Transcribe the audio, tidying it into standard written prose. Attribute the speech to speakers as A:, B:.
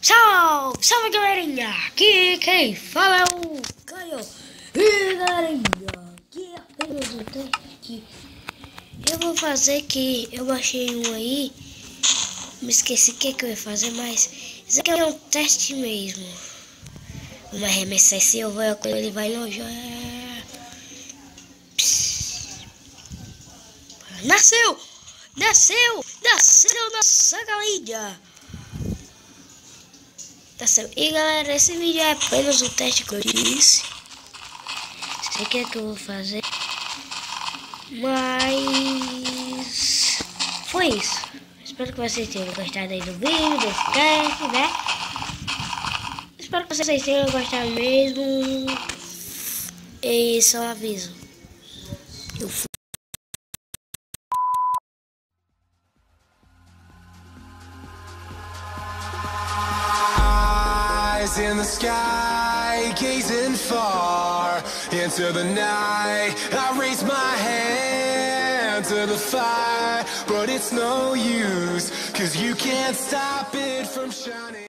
A: Salve, salve galerinha, aqui quem fala é o Caio. E galerinha, aqui apenas um teste que eu vou fazer, que eu baixei um aí, me esqueci o que eu ia fazer, mas isso aqui é um teste mesmo. Vamos arremessar esse ovo, quando ele vai longe. Nasceu nossa galinha. E galera, esse vídeo é apenas um teste que eu disse. Sei o que é que eu vou fazer, mas foi isso. Espero que vocês tenham gostado aí do vídeo, desse teste, né? Espero que vocês tenham gostado mesmo. E só aviso, eu fui.
B: In the sky, gazing far into the night, I raise my hand to the fire, but it's no use, 'cause you can't stop it from shining.